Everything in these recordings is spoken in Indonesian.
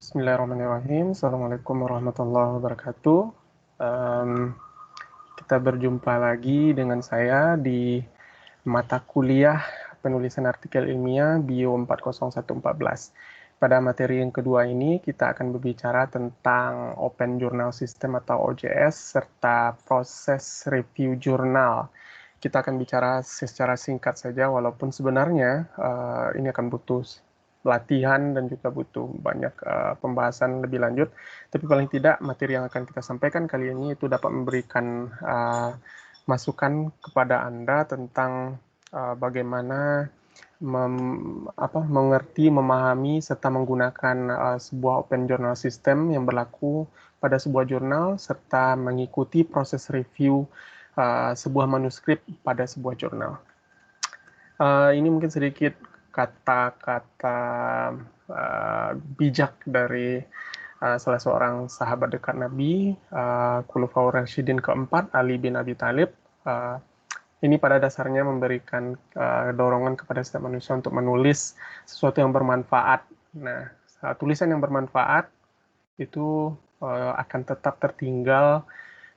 Bismillahirrahmanirrahim. Assalamualaikum warahmatullahi wabarakatuh. Em, kita berjumpa lagi dengan saya di mata kuliah penulisan artikel ilmiah Bio 40114. Pada materi yang kedua ini kita akan berbicara tentang Open Journal System atau OJS serta proses review jurnal. Kita akan bicara secara singkat saja, walaupun sebenarnya ini akan butuh latihan dan juga butuh banyak pembahasan lebih lanjut. Tapi paling tidak materi yang akan kita sampaikan kali ini itu dapat memberikan masukan kepada Anda tentang bagaimana mengerti, memahami, serta menggunakan sebuah open journal system yang berlaku pada sebuah jurnal, serta mengikuti proses review sebuah manuskrip pada sebuah jurnal. Ini mungkin sedikit kata-kata bijak dari salah seorang sahabat dekat Nabi, Khulafaur Rasyidin keempat, Ali bin Abi Thalib. Ini pada dasarnya memberikan dorongan kepada setiap manusia untuk menulis sesuatu yang bermanfaat. Nah, tulisan yang bermanfaat itu akan tetap tertinggal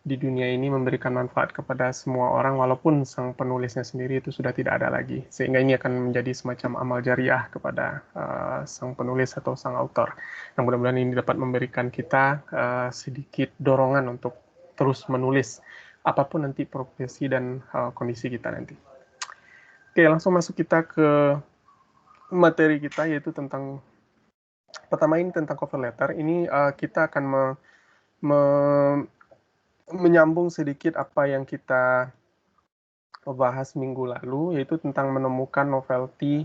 di dunia ini, memberikan manfaat kepada semua orang walaupun sang penulisnya sendiri itu sudah tidak ada lagi, sehingga ini akan menjadi semacam amal jariah kepada sang penulis atau sang autor. Nah, mudah-mudahan ini dapat memberikan kita sedikit dorongan untuk terus menulis apapun nanti profesi dan kondisi kita nanti. Oke, langsung masuk kita ke materi kita, yaitu tentang pertama ini tentang cover letter. Ini kita akan menyambung sedikit apa yang kita bahas minggu lalu, yaitu tentang menemukan novelty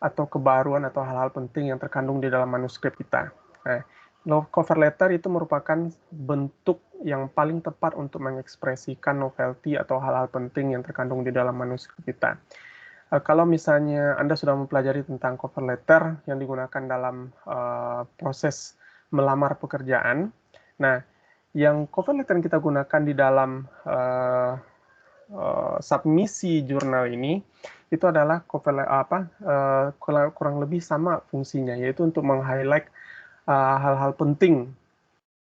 atau kebaruan atau hal-hal penting yang terkandung di dalam manuskrip kita. Nah, cover letter itu merupakan bentuk yang paling tepat untuk mengekspresikan novelty atau hal-hal penting yang terkandung di dalam manuskrip kita. Kalau misalnya Anda sudah mempelajari tentang cover letter yang digunakan dalam proses melamar pekerjaan, nah, yang cover letter yang kita gunakan di dalam submisi jurnal ini itu adalah kurang lebih sama fungsinya, yaitu untuk meng-highlight hal-hal penting.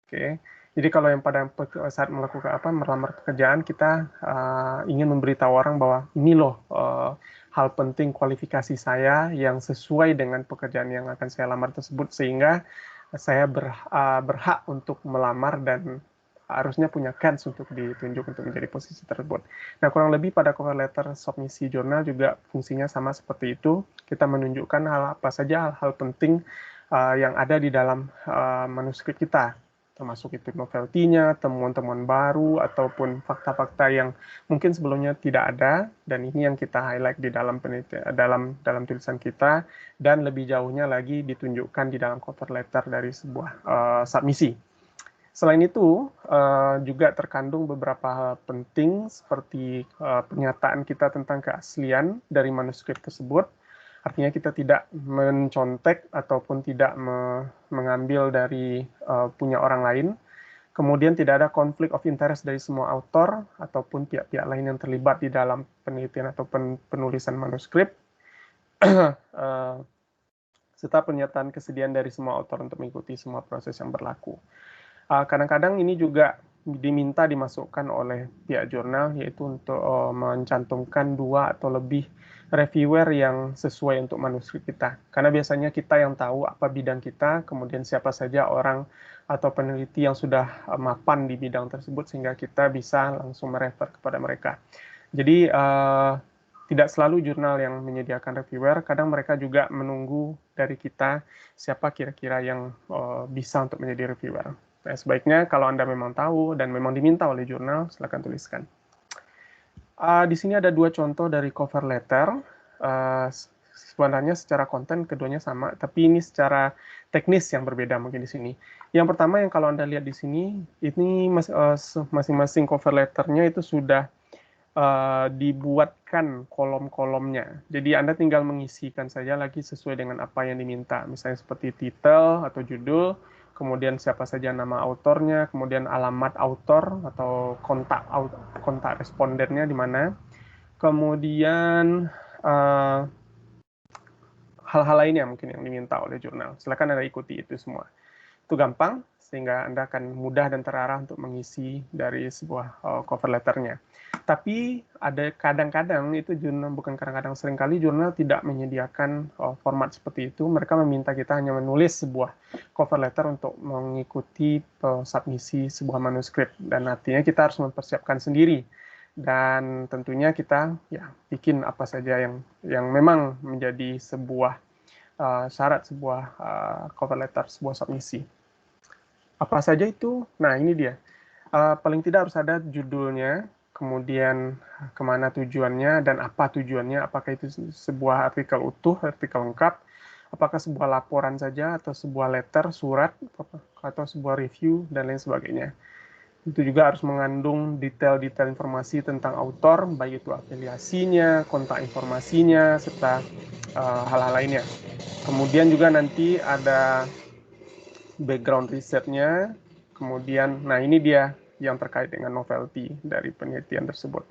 Oke. Jadi kalau yang pada saat melakukan melamar pekerjaan, kita ingin memberitahu orang bahwa ini loh hal penting kualifikasi saya yang sesuai dengan pekerjaan yang akan saya lamar tersebut, sehingga saya berhak untuk melamar dan harusnya punya chance untuk ditunjuk untuk menjadi posisi tersebut. Nah, kurang lebih pada cover letter submisi jurnal juga fungsinya sama seperti itu. Kita menunjukkan hal apa saja hal-hal penting yang ada di dalam manuskrip kita, termasuk itu novelty-nya, temuan-temuan baru, ataupun fakta-fakta yang mungkin sebelumnya tidak ada, dan ini yang kita highlight di dalam tulisan kita, dan lebih jauhnya lagi ditunjukkan di dalam cover letter dari sebuah submisi. Selain itu, juga terkandung beberapa hal penting seperti pernyataan kita tentang keaslian dari manuskrip tersebut. Artinya kita tidak mencontek ataupun tidak mengambil dari punya orang lain. Kemudian tidak ada konflik of interest dari semua autor ataupun pihak-pihak lain yang terlibat di dalam penelitian atau penulisan manuskrip. Serta pernyataan kesediaan dari semua autor untuk mengikuti semua proses yang berlaku. Kadang-kadang ini juga diminta dimasukkan oleh pihak jurnal, yaitu untuk mencantumkan 2 atau lebih reviewer yang sesuai untuk manuskrip kita. Karena biasanya kita yang tahu apa bidang kita, kemudian siapa saja orang atau peneliti yang sudah mapan di bidang tersebut, sehingga kita bisa langsung merefer kepada mereka. Jadi tidak selalu jurnal yang menyediakan reviewer, kadang mereka juga menunggu dari kita siapa kira-kira yang bisa untuk menjadi reviewer. Nah, sebaiknya kalau Anda memang tahu dan memang diminta oleh jurnal, silakan tuliskan. Di sini ada 2 contoh dari cover letter. Sebenarnya secara konten keduanya sama, tapi ini secara teknis yang berbeda mungkin di sini. Yang pertama yang kalau Anda lihat di sini, ini masing-masing cover letternya itu sudah dibuatkan kolom-kolomnya. Jadi Anda tinggal mengisikan saja lagi sesuai dengan apa yang diminta. Misalnya seperti titel atau judul, kemudian siapa saja nama autornya, kemudian alamat autor atau kontak respondennya di mana, kemudian hal-hal lainnya mungkin yang diminta oleh jurnal. Silakan Anda ikuti itu semua. itu gampang, sehingga Anda akan mudah dan terarah untuk mengisi dari sebuah cover letternya. Tapi ada kadang-kadang itu jurnal, bukan kadang-kadang, seringkali jurnal tidak menyediakan format seperti itu. Mereka meminta kita hanya menulis sebuah cover letter untuk mengikuti submisi sebuah manuskrip, dan artinya kita harus mempersiapkan sendiri. Dan tentunya kita ya bikin apa saja yang memang menjadi sebuah syarat sebuah cover letter, sebuah submisi. Apa saja itu? Nah, ini dia. Paling tidak harus ada judulnya, kemudian kemana tujuannya, dan apa tujuannya. Apakah itu sebuah artikel utuh, artikel lengkap, apakah sebuah laporan saja, atau sebuah letter, surat, atau sebuah review, dan lain sebagainya. Itu juga harus mengandung detail-detail informasi tentang autor, baik itu afiliasinya, kontak informasinya, serta hal-hal lainnya. Kemudian juga nanti ada background risetnya, kemudian, nah ini dia yang terkait dengan novelty dari penelitian tersebut.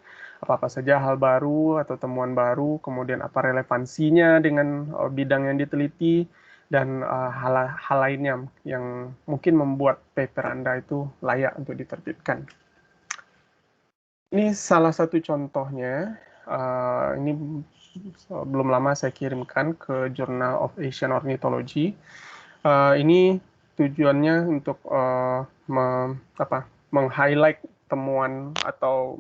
Apa-apa saja hal baru atau temuan baru, kemudian apa relevansinya dengan bidang yang diteliti, dan hal lainnya yang mungkin membuat paper Anda itu layak untuk diterbitkan. Ini salah satu contohnya, ini belum lama saya kirimkan ke Journal of Asian Ornithology. Ini tujuannya untuk meng-highlight temuan atau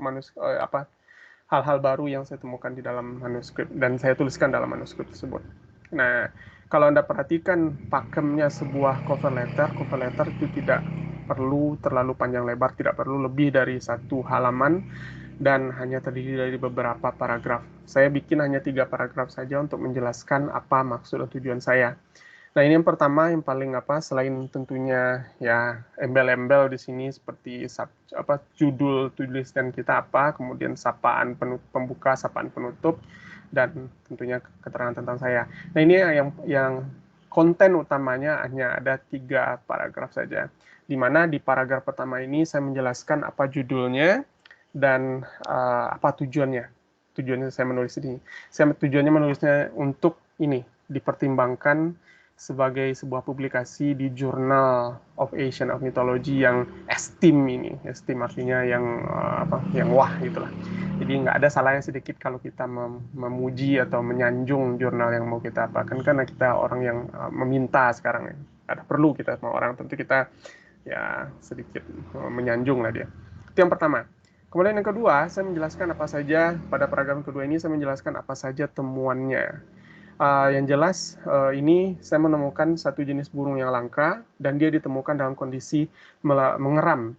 hal-hal baru yang saya temukan di dalam manuskrip dan saya tuliskan dalam manuskrip tersebut. Nah, kalau Anda perhatikan pakemnya sebuah cover letter itu tidak perlu terlalu panjang lebar, tidak perlu lebih dari 1 halaman, dan hanya terdiri dari beberapa paragraf. Saya bikin hanya 3 paragraf saja untuk menjelaskan apa maksud dan tujuan saya. Nah, ini yang pertama, yang paling selain tentunya ya embel-embel di sini seperti judul tulisan kita apa, kemudian sapaan pembuka, sapaan penutup, dan tentunya keterangan tentang saya. Nah, ini yang konten utamanya hanya ada 3 paragraf saja. Di mana di paragraf pertama ini saya menjelaskan apa judulnya dan apa tujuannya. Tujuannya saya menulis ini. Tujuannya menulisnya untuk ini dipertimbangkan sebagai sebuah publikasi di Journal of Asian Ornithology yang esteem ini. Esteem artinya yang wah gitulah. Jadi nggak ada salahnya sedikit kalau kita memuji atau menyanjung jurnal yang mau kita apakan, karena kita orang yang meminta sekarang. Ada perlu kita sama orang, tentu kita ya sedikit menyanjung lah dia. Itu yang pertama. Kemudian yang kedua, saya menjelaskan apa saja, pada paragraf kedua ini saya menjelaskan apa saja temuannya. Yang jelas, ini saya menemukan satu jenis burung yang langka, dan dia ditemukan dalam kondisi mengeram.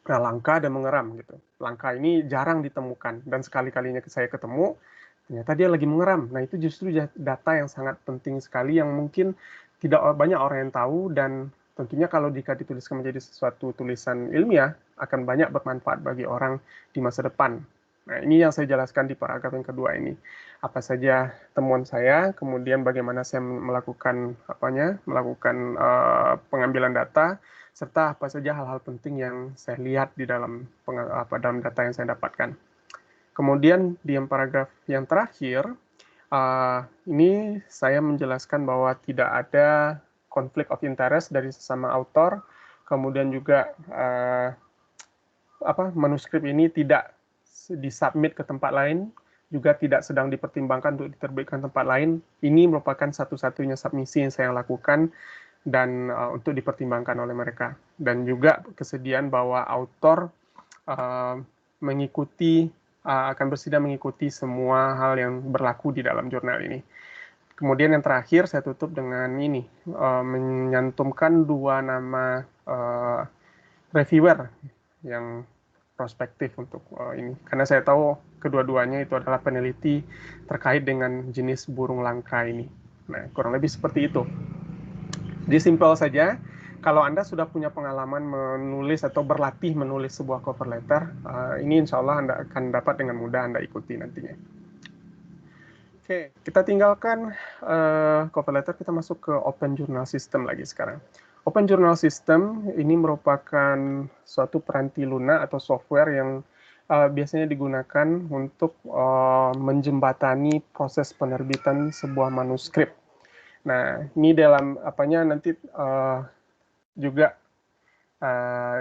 Nah, langka dan mengeram gitu. Langka ini jarang ditemukan, dan sekali-kalinya saya ketemu, ternyata dia lagi mengeram. Nah, itu justru data yang sangat penting sekali, yang mungkin tidak banyak orang yang tahu, dan tentunya kalau jika dituliskan menjadi sesuatu tulisan ilmiah, akan banyak bermanfaat bagi orang di masa depan. Nah, ini yang saya jelaskan di paragraf yang kedua ini. Apa saja temuan saya, kemudian bagaimana saya melakukan pengambilan data, serta apa saja hal-hal penting yang saya lihat di dalam data yang saya dapatkan. Kemudian di paragraf yang terakhir, ini saya menjelaskan bahwa tidak ada konflik of interest dari sesama autor, kemudian juga manuskrip ini tidak disubmit ke tempat lain, juga tidak sedang dipertimbangkan untuk diterbitkan tempat lain. Ini merupakan satu-satunya submisi yang saya lakukan dan untuk dipertimbangkan oleh mereka. Dan juga kesediaan bahwa autor akan bersedia mengikuti semua hal yang berlaku di dalam jurnal ini. Kemudian yang terakhir saya tutup dengan ini, menyantumkan 2 nama reviewer yang prospektif untuk ini, karena saya tahu kedua-duanya itu adalah peneliti terkait dengan jenis burung langka ini. Nah, kurang lebih seperti itu. Jadi simpel saja. Kalau Anda sudah punya pengalaman menulis atau berlatih menulis sebuah cover letter, ini insya Allah Anda akan dapat dengan mudah Anda ikuti nantinya. Oke, kita tinggalkan cover letter, kita masuk ke Open Journal System lagi sekarang. Open Journal System ini merupakan suatu peranti lunak atau software yang biasanya digunakan untuk menjembatani proses penerbitan sebuah manuskrip. Nah, ini dalam nanti juga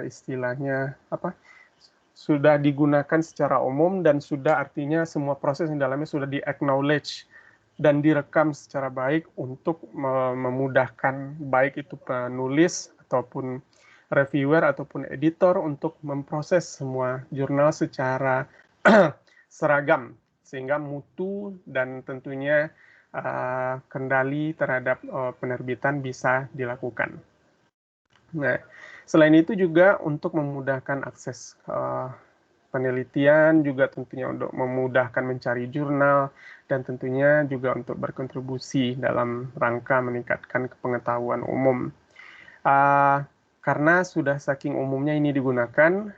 istilahnya apa, sudah digunakan secara umum dan sudah artinya semua proses di dalamnya sudah di-acknowledge dan direkam secara baik untuk memudahkan baik itu penulis ataupun reviewer ataupun editor untuk memproses semua jurnal secara seragam sehingga mutu dan tentunya kendali terhadap penerbitan bisa dilakukan. Nah, selain itu juga untuk memudahkan akses penelitian, juga tentunya untuk memudahkan mencari jurnal, dan tentunya juga untuk berkontribusi dalam rangka meningkatkan pengetahuan umum. Karena sudah saking umumnya ini digunakan,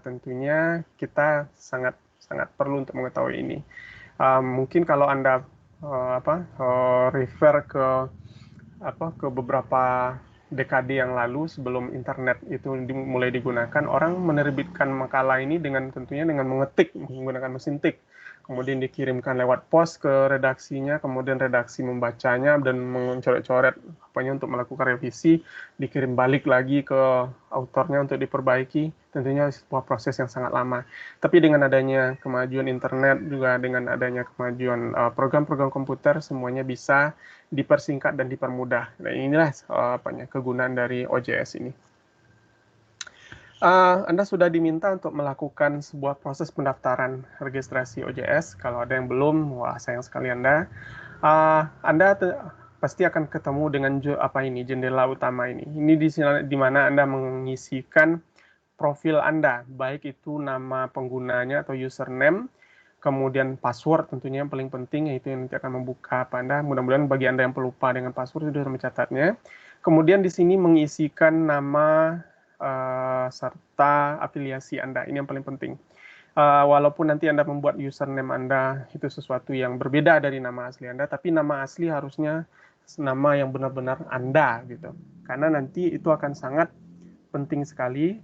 tentunya kita sangat perlu untuk mengetahui ini. Mungkin kalau Anda refer ke beberapa dekade yang lalu sebelum internet itu mulai digunakan, orang menerbitkan makalah ini tentunya dengan mengetik menggunakan mesin tik, kemudian dikirimkan lewat pos ke redaksinya, kemudian redaksi membacanya dan mencoret-coret apanya untuk melakukan revisi, dikirim balik lagi ke autornya untuk diperbaiki, tentunya sebuah proses yang sangat lama. Tapi dengan adanya kemajuan internet, juga dengan adanya kemajuan program-program komputer, semuanya bisa dipersingkat dan dipermudah. Nah, inilah kegunaan dari OJS ini. Anda sudah diminta untuk melakukan sebuah proses pendaftaran registrasi OJS. Kalau ada yang belum, wah sayang sekali Anda. Anda pasti akan ketemu dengan jendela utama ini. Ini di mana Anda mengisikan profil Anda, baik itu nama penggunanya atau username, kemudian password tentunya yang paling penting, yaitu yang nanti akan membuka Anda. Mudah-mudahan bagi Anda yang pelupa dengan password sudah mencatatnya. Kemudian di sini mengisikan nama serta afiliasi Anda. Ini yang paling penting. Walaupun nanti Anda membuat username Anda itu sesuatu yang berbeda dari nama asli Anda, tapi nama asli harusnya nama yang benar-benar Anda gitu. Karena nanti itu akan sangat penting sekali.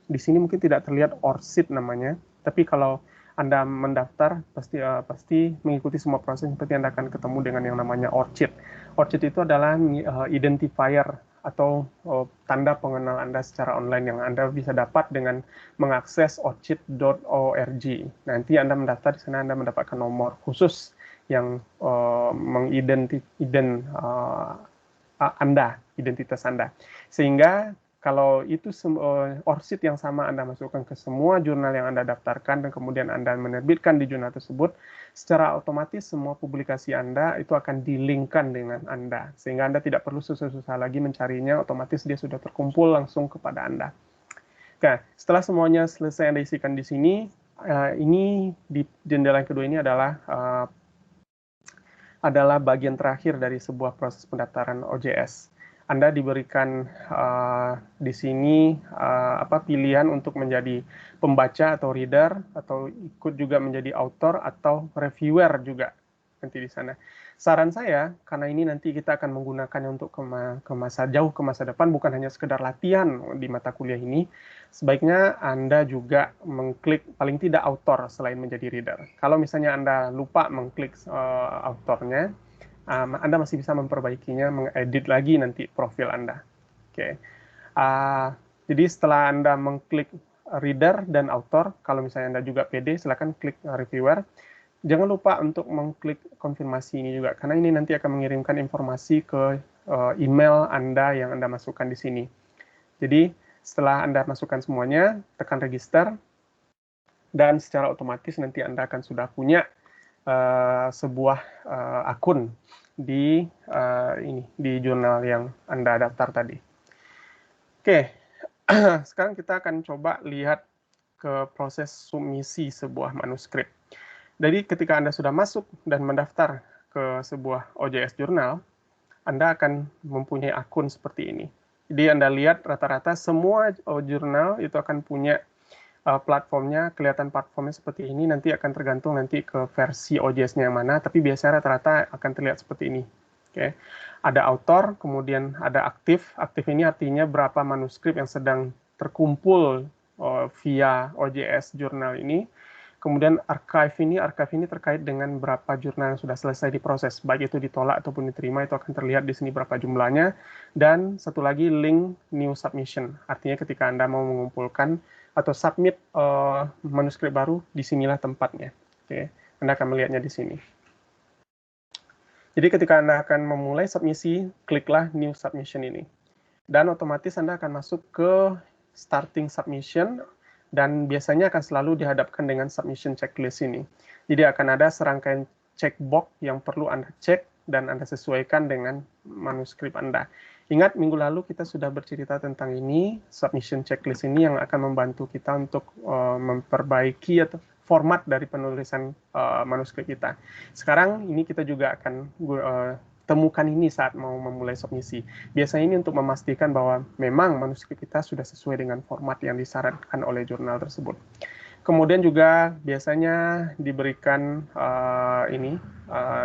Di sini mungkin tidak terlihat ORCID namanya, tapi kalau Anda mendaftar pasti mengikuti semua proses seperti Anda akan ketemu dengan yang namanya ORCID. ORCID itu adalah identifier atau tanda pengenal Anda secara online yang Anda bisa dapat dengan mengakses orchid.org. Nanti Anda mendaftar, di sana Anda mendapatkan nomor khusus yang identitas Anda. Sehingga kalau itu ORCID yang sama Anda masukkan ke semua jurnal yang Anda daftarkan dan kemudian Anda menerbitkan di jurnal tersebut, secara otomatis semua publikasi Anda itu akan di-link-kan dengan Anda. Sehingga Anda tidak perlu susah-susah lagi mencarinya, otomatis dia sudah terkumpul langsung kepada Anda. Nah, setelah semuanya selesai Anda isikan di sini, ini di jendela yang kedua ini adalah bagian terakhir dari sebuah proses pendaftaran OJS. Anda diberikan di sini pilihan untuk menjadi pembaca atau reader, atau ikut juga menjadi author atau reviewer juga nanti di sana. Saran saya, karena ini nanti kita akan menggunakannya untuk ke masa depan, bukan hanya sekedar latihan di mata kuliah ini, sebaiknya Anda juga mengklik paling tidak author selain menjadi reader. Kalau misalnya Anda lupa mengklik authornya, Anda masih bisa memperbaikinya, mengedit lagi nanti profil Anda. Oke. Jadi setelah Anda mengklik reader dan author, kalau misalnya Anda juga pede, silakan klik reviewer. Jangan lupa untuk mengklik konfirmasi ini juga, karena ini nanti akan mengirimkan informasi ke email Anda yang Anda masukkan di sini. Jadi setelah Anda masukkan semuanya, tekan register, dan secara otomatis nanti Anda akan sudah punya sebuah akun di jurnal yang Anda daftar tadi. Oke, sekarang kita akan coba lihat ke proses submisi sebuah manuskrip. Jadi ketika Anda sudah masuk dan mendaftar ke sebuah OJS jurnal, Anda akan mempunyai akun seperti ini. Jadi Anda lihat rata-rata semua jurnal itu akan punya platformnya, kelihatan platformnya seperti ini, nanti akan tergantung nanti ke versi OJS-nya yang mana, tapi biasanya rata-rata akan terlihat seperti ini. Oke. Ada author, kemudian ada aktif. Aktif ini artinya berapa manuskrip yang sedang terkumpul via OJS jurnal ini. Kemudian archive ini terkait dengan berapa jurnal yang sudah selesai diproses, baik itu ditolak ataupun diterima, itu akan terlihat di sini berapa jumlahnya. Dan satu lagi link new submission, artinya ketika Anda mau mengumpulkan atau submit manuskrip baru, disinilah tempatnya. Oke, Anda akan melihatnya di sini. Jadi ketika Anda akan memulai submisi, kliklah new submission ini. Dan otomatis Anda akan masuk ke starting submission, dan biasanya akan selalu dihadapkan dengan submission checklist ini. Jadi akan ada serangkaian checkbox yang perlu Anda cek dan Anda sesuaikan dengan manuskrip Anda. Ingat, minggu lalu kita sudah bercerita tentang ini, submission checklist ini yang akan membantu kita untuk memperbaiki atau format dari penulisan manuskrip kita. Sekarang ini kita juga akan temukan ini saat mau memulai submisi. Biasanya ini untuk memastikan bahwa memang manuskrip kita sudah sesuai dengan format yang disarankan oleh jurnal tersebut. Kemudian juga biasanya diberikan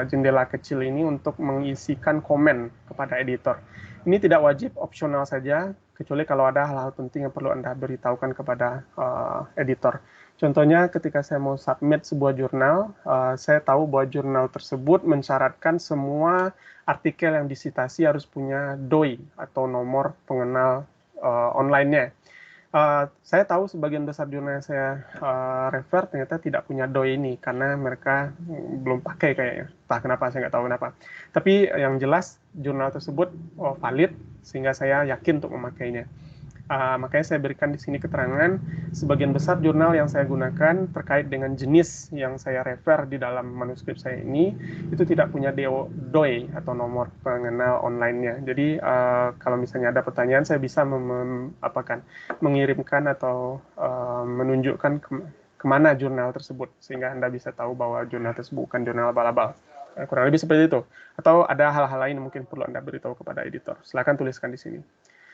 jendela kecil ini untuk mengisikan komen kepada editor. Ini tidak wajib, opsional saja, kecuali kalau ada hal-hal penting yang perlu Anda beritahukan kepada editor. Contohnya ketika saya mau submit sebuah jurnal, saya tahu bahwa jurnal tersebut mensyaratkan semua artikel yang disitasi harus punya DOI atau nomor pengenal online-nya. Saya tahu sebagian besar jurnal yang saya refer ternyata tidak punya DOI ini karena mereka belum pakai kayaknya. Entah kenapa, saya nggak tahu kenapa. Tapi yang jelas jurnal tersebut valid sehingga saya yakin untuk memakainya. Makanya saya berikan di sini keterangan sebagian besar jurnal yang saya gunakan terkait dengan jenis yang saya refer di dalam manuskrip saya ini itu tidak punya DOI atau nomor pengenal online-nya. Jadi kalau misalnya ada pertanyaan, saya bisa mengirimkan atau menunjukkan kemana jurnal tersebut sehingga Anda bisa tahu bahwa jurnal tersebut bukan jurnal abal-abal. Kurang lebih seperti itu. Atau ada hal-hal lain yang mungkin perlu Anda beritahu kepada editor. Silakan tuliskan di sini.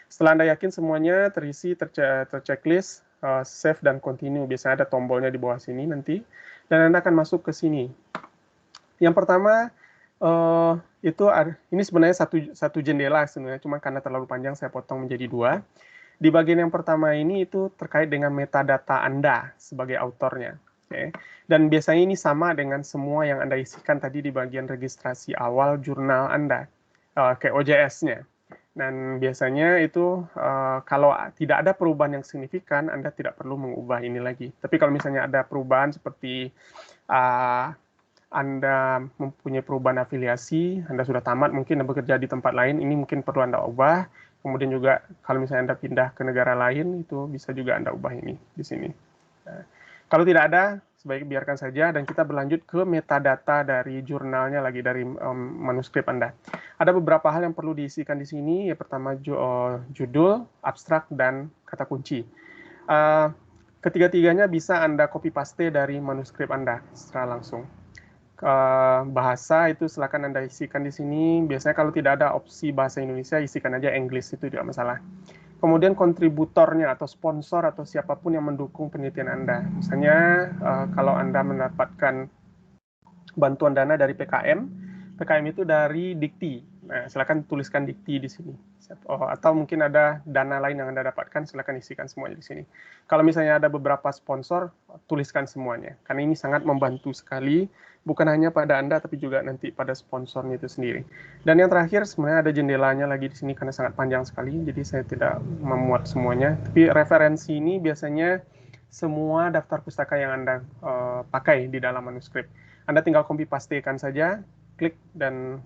Setelah Anda yakin semuanya terisi, terchecklist, save dan continue. Biasanya ada tombolnya di bawah sini nanti. Dan Anda akan masuk ke sini. Yang pertama, ini sebenarnya satu jendela sebenarnya, cuma karena terlalu panjang saya potong menjadi dua. Di bagian yang pertama ini itu terkait dengan metadata Anda sebagai autornya. Okay. Dan biasanya ini sama dengan semua yang Anda isikan tadi di bagian registrasi awal jurnal Anda, kayak OJS-nya. Dan biasanya itu kalau tidak ada perubahan yang signifikan, Anda tidak perlu mengubah ini lagi. Tapi kalau misalnya ada perubahan seperti Anda mempunyai perubahan afiliasi, Anda sudah tamat mungkin bekerja di tempat lain, ini mungkin perlu Anda ubah. Kemudian juga kalau misalnya Anda pindah ke negara lain, itu bisa juga Anda ubah ini di sini. Nah, kalau tidak ada, sebaiknya biarkan saja dan kita berlanjut ke metadata dari jurnalnya lagi, dari manuskrip Anda. Ada beberapa hal yang perlu diisikan di sini. Yang pertama judul, abstrak, dan kata kunci. Ketiga-tiganya bisa Anda copy paste dari manuskrip Anda secara langsung. Bahasa itu silakan Anda isikan di sini. Biasanya kalau tidak ada opsi bahasa Indonesia, isikan aja English, itu tidak masalah. Kemudian kontributornya atau sponsor atau siapapun yang mendukung penelitian Anda. Misalnya kalau Anda mendapatkan bantuan dana dari PKM, PKM itu dari Dikti. Nah, silakan tuliskan Dikti di sini. Atau mungkin ada dana lain yang Anda dapatkan, silakan isikan semuanya di sini. Kalau misalnya ada beberapa sponsor, tuliskan semuanya. Karena ini sangat membantu sekali, bukan hanya pada Anda, tapi juga nanti pada sponsornya itu sendiri. Dan yang terakhir, sebenarnya ada jendelanya lagi di sini karena sangat panjang sekali, jadi saya tidak memuat semuanya. Tapi referensi ini biasanya semua daftar pustaka yang Anda pakai di dalam manuskrip. Anda tinggal copy pastekan saja, klik dan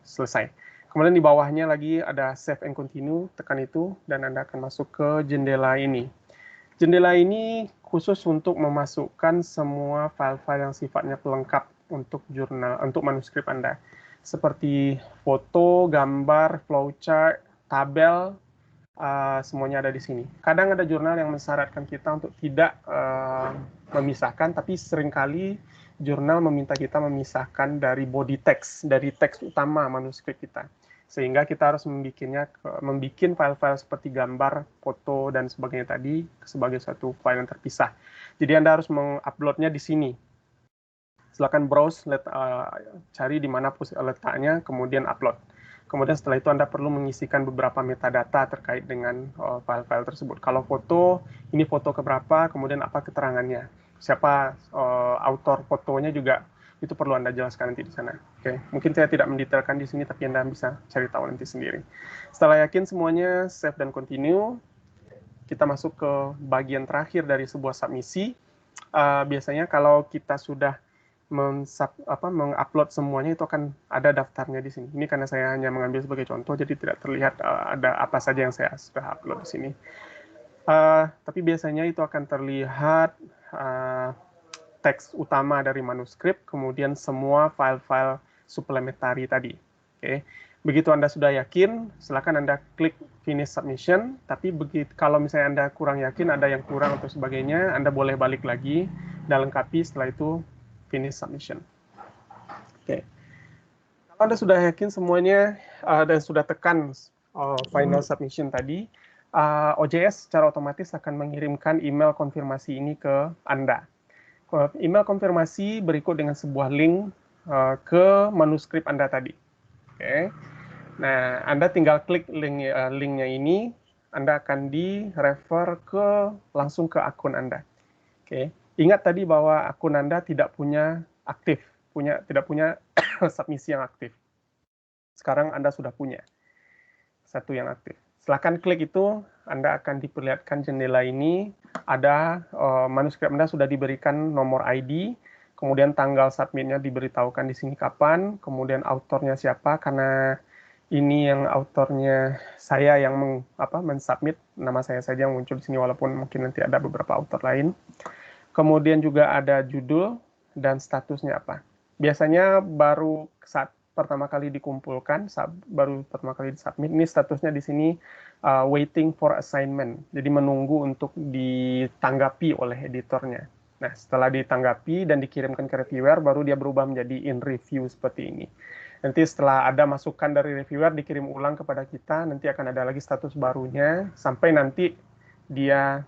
selesai. Kemudian di bawahnya lagi ada save and continue, tekan itu dan Anda akan masuk ke jendela ini. Jendela ini khusus untuk memasukkan semua file-file yang sifatnya pelengkap untuk jurnal, untuk manuskrip Anda. Seperti foto, gambar, flowchart, tabel, semuanya ada di sini. Kadang ada jurnal yang mensyaratkan kita untuk tidak memisahkan, tapi seringkali jurnal meminta kita memisahkan dari body text, dari teks utama manuskrip kita. Sehingga kita harus membuat file-file seperti gambar, foto, dan sebagainya tadi sebagai satu file yang terpisah. Jadi Anda harus menguploadnya di sini. Silakan browse, cari di mana letaknya, kemudian upload. Kemudian setelah itu Anda perlu mengisikan beberapa metadata terkait dengan file-file tersebut. Kalau foto, ini foto keberapa, kemudian apa keterangannya. siapa autor fotonya juga itu perlu Anda jelaskan nanti di sana. Oke, mungkin saya tidak mendetailkan di sini, tapi Anda bisa cari tahu nanti sendiri. Setelah yakin semuanya, save dan continue. Kita masuk ke bagian terakhir dari sebuah submisi. Biasanya kalau kita sudah mengupload semuanya, itu akan ada daftarnya di sini. Ini karena saya hanya mengambil sebagai contoh, jadi tidak terlihat ada apa saja yang saya sudah upload di sini. Tapi biasanya itu akan terlihat teks utama dari manuskrip, kemudian semua file-file suplementari tadi. Oke. Begitu Anda sudah yakin, silakan Anda klik finish submission. Tapi kalau misalnya Anda kurang yakin, ada yang kurang atau sebagainya, Anda boleh balik lagi dan lengkapi, setelah itu finish submission. Oke. Kalau Anda sudah yakin semuanya dan sudah tekan final submission tadi, OJS secara otomatis akan mengirimkan email konfirmasi ini ke Anda. Email konfirmasi berikut dengan sebuah link ke manuskrip Anda tadi. Oke. Nah, Anda tinggal klik linknya ini, Anda akan di-refer langsung ke akun Anda. Oke. Ingat tadi bahwa akun Anda tidak punya submisi yang aktif. Sekarang Anda sudah punya satu yang aktif. Silakan klik itu, Anda akan diperlihatkan jendela ini, ada manuskrip Anda sudah diberikan nomor ID, kemudian tanggal submitnya diberitahukan di sini kapan, kemudian autornya siapa, karena ini yang autornya saya yang mensubmit, nama saya saja yang muncul di sini, walaupun mungkin nanti ada beberapa autor lain. Kemudian juga ada judul dan statusnya apa. Biasanya baru saat pertama kali dikumpulkan, baru pertama kali disubmit, ini statusnya di sini waiting for assignment, jadi menunggu untuk ditanggapi oleh editornya. Nah, setelah ditanggapi dan dikirimkan ke reviewer, baru dia berubah menjadi in review seperti ini. Nanti setelah ada masukan dari reviewer, dikirim ulang kepada kita, nanti akan ada lagi status barunya, sampai nanti dia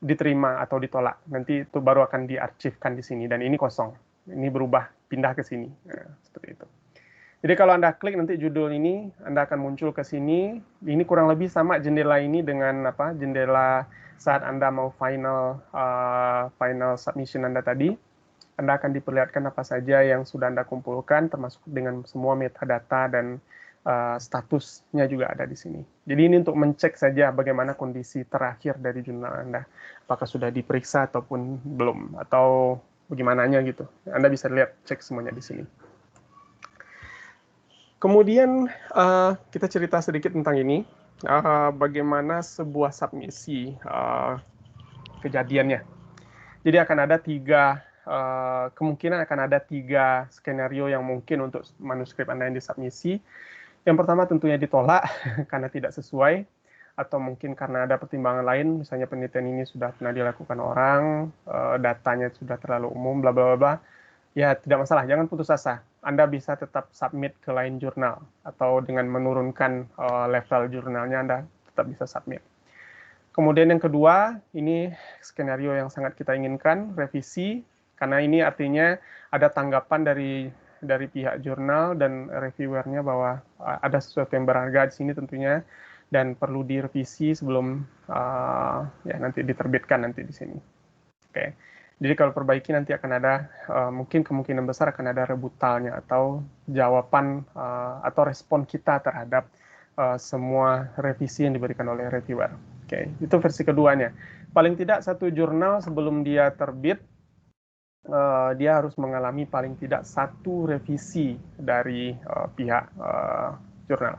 diterima atau ditolak. Nanti itu baru akan diarsipkan di sini, dan ini kosong. Ini berubah, pindah ke sini. Nah, seperti itu. Jadi kalau Anda klik nanti judul ini, Anda akan muncul ke sini. Ini kurang lebih sama jendela ini dengan jendela saat Anda mau final submission Anda tadi. Anda akan diperlihatkan apa saja yang sudah Anda kumpulkan, termasuk dengan semua metadata dan statusnya juga ada di sini. Jadi ini untuk mencek saja bagaimana kondisi terakhir dari jurnal Anda. Apakah sudah diperiksa ataupun belum, atau bagaimananya gitu. Anda bisa lihat, cek semuanya di sini. Kemudian kita cerita sedikit tentang ini, bagaimana sebuah submisi kejadiannya. Jadi akan ada kemungkinan akan ada 3 skenario yang mungkin untuk manuskrip Anda yang disubmisi. Yang pertama tentunya ditolak karena tidak sesuai, atau mungkin karena ada pertimbangan lain, misalnya penelitian ini sudah pernah dilakukan orang, datanya sudah terlalu umum, bla bla bla. Ya, tidak masalah, jangan putus asa. Anda bisa tetap submit ke lain jurnal, atau dengan menurunkan level jurnalnya Anda tetap bisa submit. Kemudian yang kedua, ini skenario yang sangat kita inginkan, revisi, karena ini artinya ada tanggapan dari pihak jurnal dan reviewernya bahwa ada sesuatu yang berharga di sini tentunya, dan perlu direvisi sebelum nanti diterbitkan nanti di sini. Oke. Jadi kalau perbaiki nanti akan ada mungkin kemungkinan besar akan ada rebutalnya atau jawaban atau respon kita terhadap semua revisi yang diberikan oleh reviewer. Oke, itu versi keduanya. Paling tidak satu jurnal sebelum dia terbit, dia harus mengalami paling tidak 1 revisi dari pihak jurnal.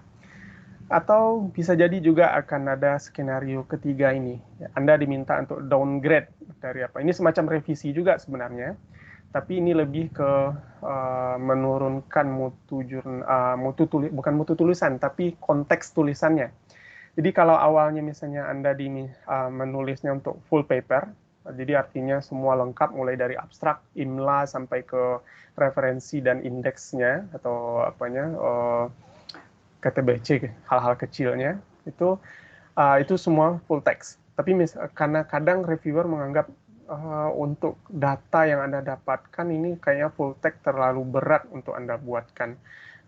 Atau bisa jadi juga akan ada skenario ketiga ini. Anda diminta untuk downgrade dari apa. Ini semacam revisi juga sebenarnya, tapi ini lebih ke menurunkan bukan mutu tulisan, tapi konteks tulisannya. Jadi kalau awalnya misalnya Anda menulisnya untuk full paper, jadi artinya semua lengkap mulai dari abstrak, IMLA sampai ke referensi dan indeksnya atau KTBC, hal-hal kecilnya, itu semua full text. Tapi karena kadang reviewer menganggap untuk data yang Anda dapatkan ini kayaknya full text terlalu berat untuk Anda buatkan.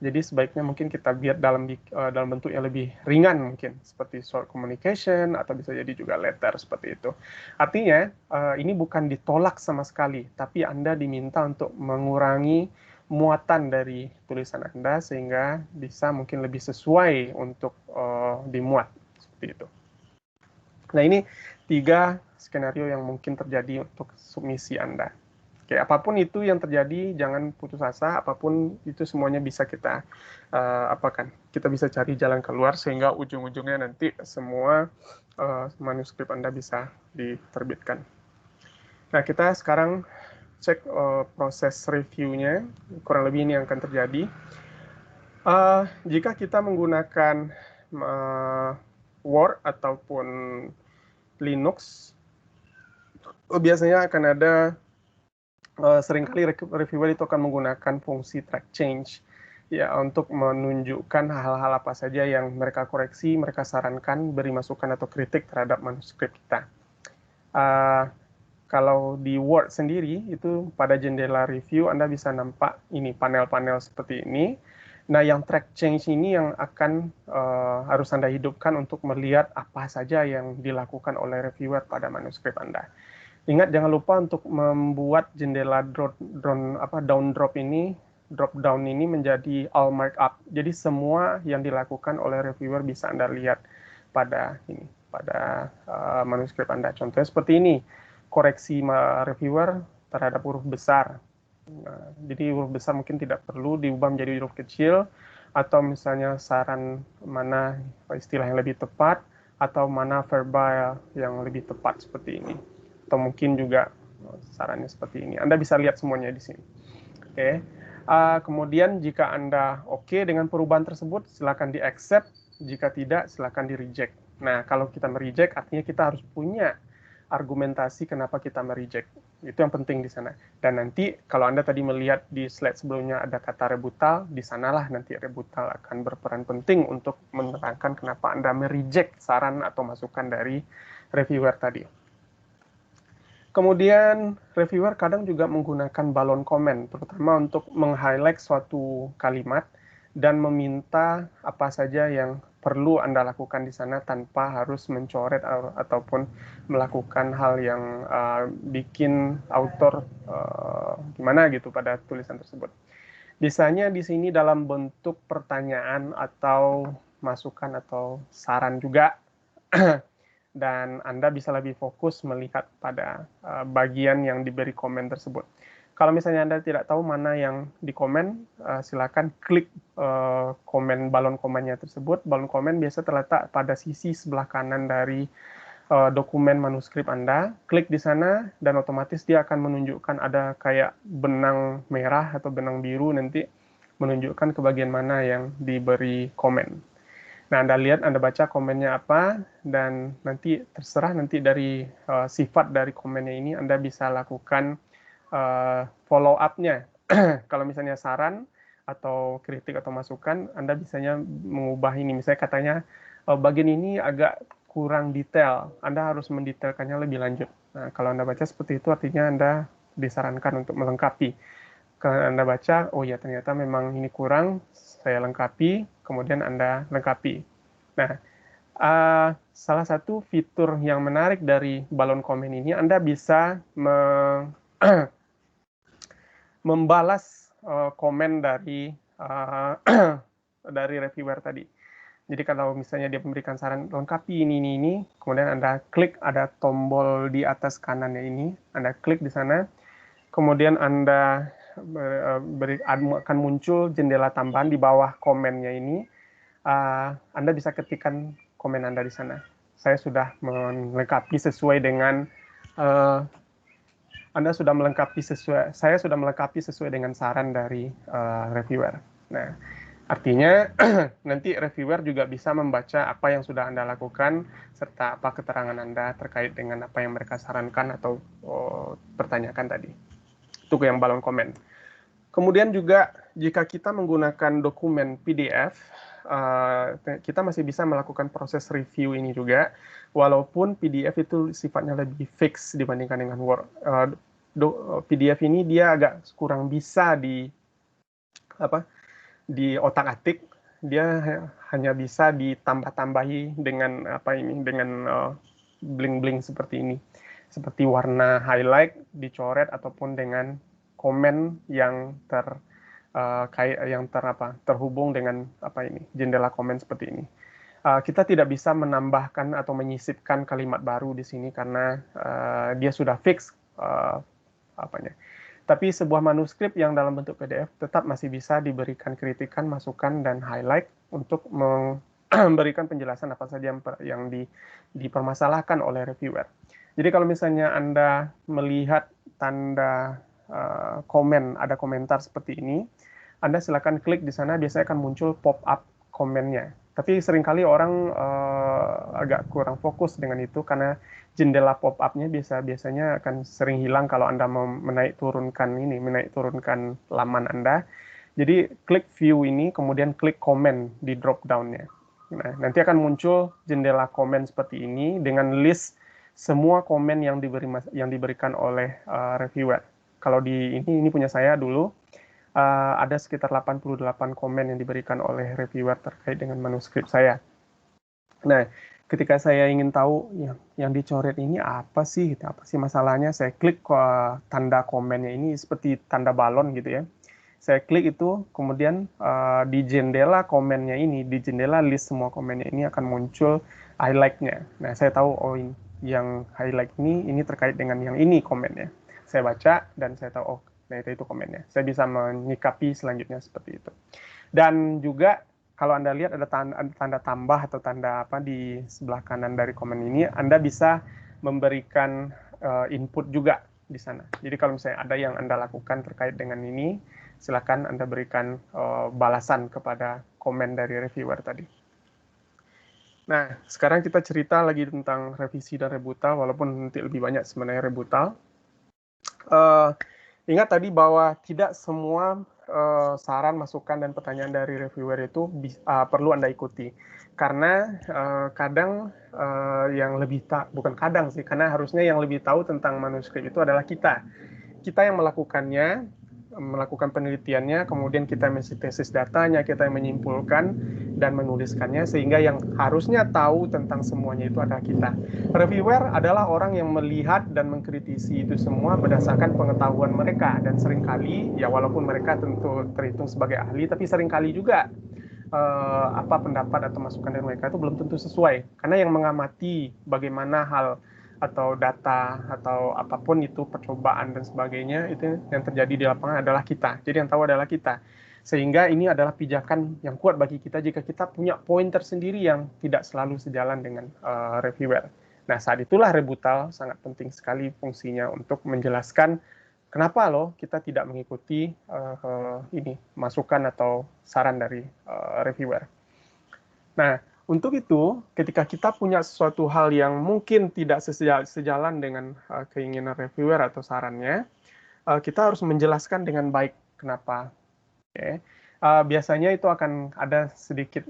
Jadi sebaiknya mungkin kita buat dalam bentuk yang lebih ringan mungkin, seperti short communication atau bisa jadi juga letter seperti itu. Artinya ini bukan ditolak sama sekali, tapi Anda diminta untuk mengurangi muatan dari tulisan Anda sehingga bisa mungkin lebih sesuai untuk dimuat seperti itu. Nah, ini 3 skenario yang mungkin terjadi untuk submisi Anda. Oke, apapun itu yang terjadi, jangan putus asa. Apapun itu semuanya bisa kita kita bisa cari jalan keluar sehingga ujung-ujungnya nanti semua manuskrip Anda bisa diterbitkan. Nah, kita sekarang cek proses reviewnya. Kurang lebih ini yang akan terjadi. Jika kita menggunakan Word ataupun Linux, biasanya akan ada seringkali reviewer itu akan menggunakan fungsi track change ya untuk menunjukkan hal-hal apa saja yang mereka koreksi, mereka sarankan, beri masukan atau kritik terhadap manuskrip kita. Kalau di Word sendiri itu pada jendela review Anda bisa nampak ini panel-panel seperti ini. Nah, yang track change ini yang akan harus Anda hidupkan untuk melihat apa saja yang dilakukan oleh reviewer pada manuskrip Anda. Ingat jangan lupa untuk membuat jendela down drop down ini menjadi all markup. Jadi semua yang dilakukan oleh reviewer bisa Anda lihat pada manuskrip Anda. Contohnya seperti ini, koreksi reviewer terhadap huruf besar. Nah, jadi huruf besar mungkin tidak perlu diubah menjadi huruf kecil, atau misalnya saran mana istilah yang lebih tepat, atau mana verbal yang lebih tepat seperti ini. Atau mungkin juga sarannya seperti ini. Anda bisa lihat semuanya di sini. Oke. Kemudian jika Anda oke dengan perubahan tersebut, silakan di-accept. Jika tidak, silakan di-reject. Nah, kalau kita mereject, artinya kita harus punya argumentasi kenapa kita mereject. Itu yang penting di sana. Dan nanti kalau Anda tadi melihat di slide sebelumnya ada kata rebutal, di sanalah nanti rebutal akan berperan penting untuk menerangkan kenapa Anda mereject saran atau masukan dari reviewer tadi. Kemudian reviewer kadang juga menggunakan balon komen, terutama untuk meng-highlight suatu kalimat dan meminta apa saja yang perlu Anda lakukan di sana tanpa harus mencoret ataupun melakukan hal yang bikin autor gimana gitu pada tulisan tersebut. Biasanya di sini dalam bentuk pertanyaan atau masukan atau saran juga. Dan Anda bisa lebih fokus melihat pada bagian yang diberi komen tersebut. Kalau misalnya Anda tidak tahu mana yang dikomen, silakan klik komen balon komennya tersebut. Balon komen biasa terletak pada sisi sebelah kanan dari dokumen manuskrip Anda. Klik di sana dan otomatis dia akan menunjukkan ada kayak benang merah atau benang biru nanti menunjukkan ke bagian mana yang diberi komen. Nah, Anda lihat, Anda baca komennya apa, dan nanti terserah nanti dari sifat dari komennya ini, Anda bisa lakukan follow up-nya. Kalau misalnya saran atau kritik atau masukan, Anda bisanya mengubah ini. Misalnya katanya, bagian ini agak kurang detail, Anda harus mendetailkannya lebih lanjut. Nah, kalau Anda baca seperti itu, artinya Anda disarankan untuk melengkapi. Kalau Anda baca, oh ya ternyata memang ini kurang, saya lengkapi, kemudian Anda lengkapi. Nah, salah satu fitur yang menarik dari balon komen ini, Anda bisa membalas komen dari dari reviewer tadi. Jadi kalau misalnya dia memberikan saran lengkapi ini, kemudian Anda klik ada tombol di atas kanannya ini, Anda klik di sana, kemudian Anda akan muncul jendela tambahan di bawah komennya ini. Anda bisa ketikkan komen Anda di sana. Saya sudah melengkapi sesuai dengan saya sudah melengkapi sesuai dengan saran dari reviewer. Nah, artinya nanti reviewer juga bisa membaca apa yang sudah Anda lakukan serta apa keterangan Anda terkait dengan apa yang mereka sarankan atau pertanyakan tadi. Itu yang balon komen. Kemudian juga jika kita menggunakan dokumen PDF, kita masih bisa melakukan proses review ini juga, walaupun PDF itu sifatnya lebih fix dibandingkan dengan Word. PDF ini dia agak kurang bisa di otak-atik, dia hanya bisa ditambah-tambahi dengan dengan bling-bling seperti ini, seperti warna highlight dicoret ataupun dengan komen yang terhubung dengan jendela komen seperti ini. Kita tidak bisa menambahkan atau menyisipkan kalimat baru di sini karena dia sudah fix tapi sebuah manuskrip yang dalam bentuk PDF tetap masih bisa diberikan kritikan, masukan, dan highlight untuk memberikan penjelasan apa saja yang dipermasalahkan oleh reviewer. Jadi kalau misalnya Anda melihat tanda komen, ada komentar seperti ini, Anda silakan klik di sana, biasanya akan muncul pop-up komennya. Tapi seringkali orang agak kurang fokus dengan itu karena jendela pop-up-nya biasanya akan sering hilang kalau Anda mau menaik turunkan laman Anda. Jadi klik view ini, kemudian klik komen di drop down-nya. Nah, nanti akan muncul jendela komen seperti ini dengan list semua komen yang diberikan oleh reviewer. Kalau ini punya saya dulu, ada sekitar 88 komen yang diberikan oleh reviewer terkait dengan manuskrip saya. Nah, ketika saya ingin tahu yang dicoret ini apa sih masalahnya, saya klik tanda komennya ini seperti tanda balon gitu ya. Saya klik itu, kemudian di jendela komennya ini, di jendela list semua komennya ini akan muncul highlight-nya. Nah, saya tahu yang highlight ini terkait dengan yang ini komennya. Saya baca dan saya tahu nah itu komennya. Saya bisa menyikapi selanjutnya seperti itu. Dan juga kalau Anda lihat ada tanda tambah atau tanda di sebelah kanan dari komen ini, Anda bisa memberikan input juga di sana. Jadi kalau misalnya ada yang Anda lakukan terkait dengan ini, silakan Anda berikan balasan kepada komen dari reviewer tadi. Nah, sekarang kita cerita lagi tentang revisi dan rebuttal, walaupun nanti lebih banyak sebenarnya rebuttal. Ingat tadi bahwa tidak semua saran, masukan, dan pertanyaan dari reviewer itu perlu Anda ikuti. Karena kadang yang lebih bukan kadang sih, karena harusnya yang lebih tahu tentang manuskrip itu adalah kita. Kita yang melakukan penelitiannya, kemudian kita mensintesis datanya, kita yang menyimpulkan dan menuliskannya, sehingga yang harusnya tahu tentang semuanya itu adalah kita. Reviewer adalah orang yang melihat dan mengkritisi itu semua berdasarkan pengetahuan mereka, dan seringkali, ya walaupun mereka tentu terhitung sebagai ahli, tapi seringkali juga pendapat atau masukan dari mereka itu belum tentu sesuai, karena yang mengamati bagaimana hal atau data atau apapun itu percobaan dan sebagainya itu yang terjadi di lapangan adalah kita. Jadi yang tahu adalah kita. Sehingga ini adalah pijakan yang kuat bagi kita jika kita punya poin tersendiri yang tidak selalu sejalan dengan reviewer. Nah, saat itulah rebuttal sangat penting sekali fungsinya untuk menjelaskan kenapa loh kita tidak mengikuti masukan atau saran dari reviewer. Nah, untuk itu, ketika kita punya sesuatu hal yang mungkin tidak sejalan dengan keinginan reviewer atau sarannya, kita harus menjelaskan dengan baik kenapa. Okay. Biasanya itu akan ada sedikit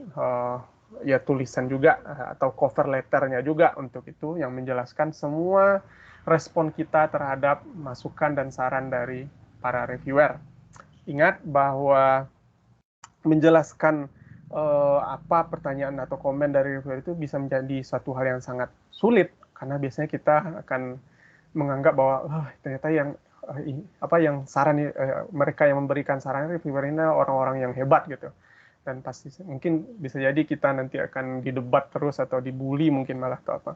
tulisan juga atau cover letternya juga untuk itu yang menjelaskan semua respon kita terhadap masukan dan saran dari para reviewer. Ingat bahwa menjelaskan apa pertanyaan atau komen dari reviewer itu bisa menjadi suatu hal yang sangat sulit, karena biasanya kita akan menganggap bahwa ternyata yang saran mereka yang memberikan saran reviewer ini orang-orang yang hebat gitu, dan pasti mungkin bisa jadi kita nanti akan didebat terus atau dibully mungkin malah atau apa.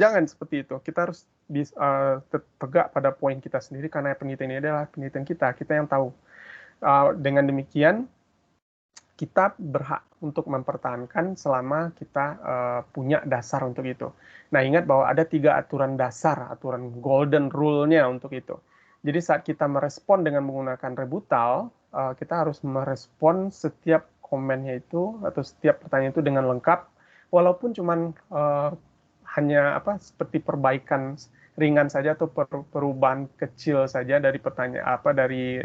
Jangan seperti itu. Kita harus tegak pada poin kita sendiri, karena penelitian ini adalah penelitian kita yang tahu. Dengan demikian kita berhak untuk mempertahankan selama kita punya dasar untuk itu. Nah, ingat bahwa ada 3 aturan dasar, aturan golden rule-nya untuk itu. Jadi saat kita merespon dengan menggunakan rebuttal, kita harus merespon setiap komennya itu atau setiap pertanyaan itu dengan lengkap, walaupun cuman hanya seperti perbaikan ringan saja atau perubahan kecil saja dari pertanyaan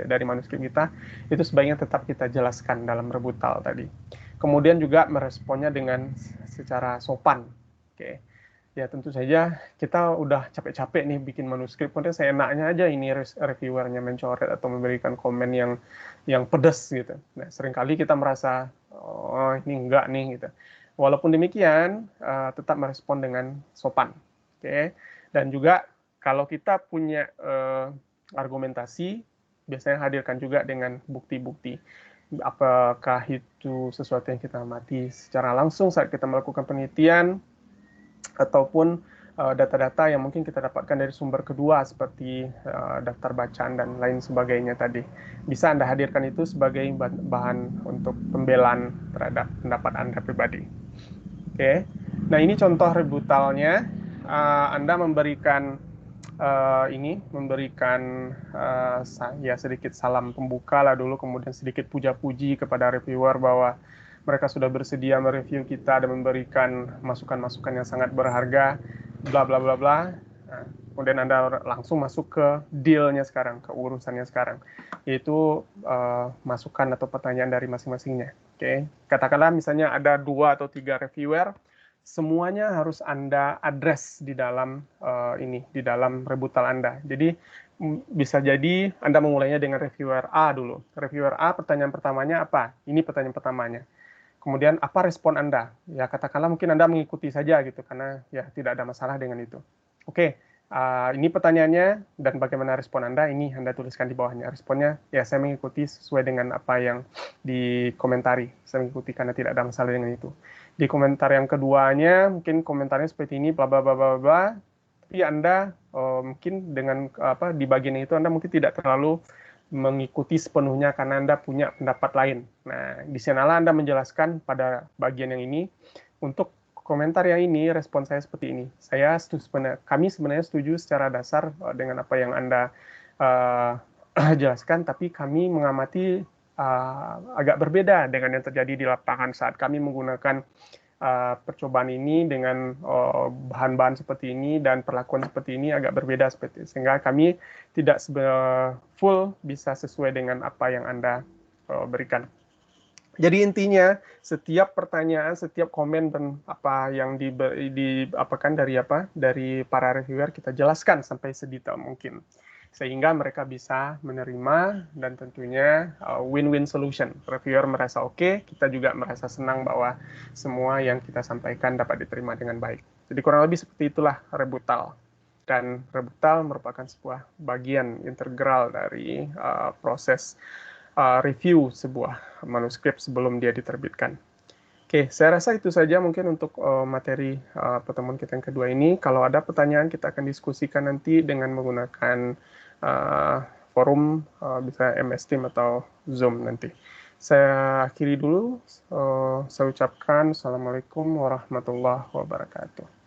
dari manuskrip kita, itu sebaiknya tetap kita jelaskan dalam rebuttal tadi. Kemudian juga meresponnya dengan secara sopan. Oke. ya tentu saja kita udah capek-capek nih bikin manuskrip, kemudian seenaknya aja ini reviewernya mencoret atau memberikan komen yang pedas gitu. Nah, seringkali kita merasa oh ini enggak nih gitu. Walaupun demikian, tetap merespon dengan sopan, oke. Dan juga kalau kita punya argumentasi, biasanya hadirkan juga dengan bukti-bukti. Apakah itu sesuatu yang kita amati secara langsung saat kita melakukan penelitian, ataupun data-data yang mungkin kita dapatkan dari sumber kedua seperti daftar bacaan dan lain sebagainya tadi. Bisa Anda hadirkan itu sebagai bahan untuk pembelaan terhadap pendapat Anda pribadi. Oke. Nah, ini contoh rebutalnya. Anda memberikan ya sedikit salam pembuka lah dulu, kemudian sedikit puja-puji kepada reviewer bahwa mereka sudah bersedia mereview kita dan memberikan masukan-masukan yang sangat berharga, bla bla bla bla. Nah, kemudian Anda langsung masuk ke deal-nya sekarang, ke urusannya sekarang, yaitu masukan atau pertanyaan dari masing-masingnya. Oke, katakanlah misalnya ada 2 atau 3 reviewer, semuanya harus Anda address di dalam di dalam rebutal Anda. Jadi bisa jadi Anda memulainya dengan reviewer A dulu. Reviewer A, pertanyaan pertamanya apa? Ini pertanyaan pertamanya. Kemudian apa respon Anda? Ya katakanlah mungkin Anda mengikuti saja gitu, karena ya tidak ada masalah dengan itu. Oke, ini pertanyaannya dan bagaimana respon Anda, ini Anda tuliskan di bawahnya. Responnya, ya saya mengikuti sesuai dengan apa yang dikomentari. Saya mengikuti karena tidak ada masalah dengan itu. Di komentar yang keduanya, mungkin komentarnya seperti ini, bla bla bla bla bla. Tapi Anda mungkin dengan di bagian itu Anda mungkin tidak terlalu mengikuti sepenuhnya karena Anda punya pendapat lain. Nah, di sanalah Anda menjelaskan pada bagian yang ini, untuk komentar yang ini, respon saya seperti ini. Kami sebenarnya setuju secara dasar dengan apa yang Anda jelaskan, tapi kami mengamati agak berbeda dengan yang terjadi di lapangan saat kami menggunakan percobaan ini dengan bahan-bahan seperti ini dan perlakuan seperti ini agak berbeda seperti itu. Sehingga kami tidak full bisa sesuai dengan apa yang Anda berikan. Jadi intinya setiap pertanyaan, setiap komen dan apa yang diapakan dari para reviewer kita jelaskan sampai sedetail mungkin, sehingga mereka bisa menerima dan tentunya win-win solution. Reviewer merasa oke, kita juga merasa senang bahwa semua yang kita sampaikan dapat diterima dengan baik. Jadi kurang lebih seperti itulah rebutal. Dan rebutal merupakan sebuah bagian integral dari proses review sebuah manuskrip sebelum dia diterbitkan. Oke, saya rasa itu saja mungkin untuk materi pertemuan kita yang kedua ini. Kalau ada pertanyaan, kita akan diskusikan nanti dengan menggunakan forum, bisa MS Team atau Zoom nanti. Saya akhiri dulu. Saya ucapkan Assalamualaikum warahmatullahi wabarakatuh.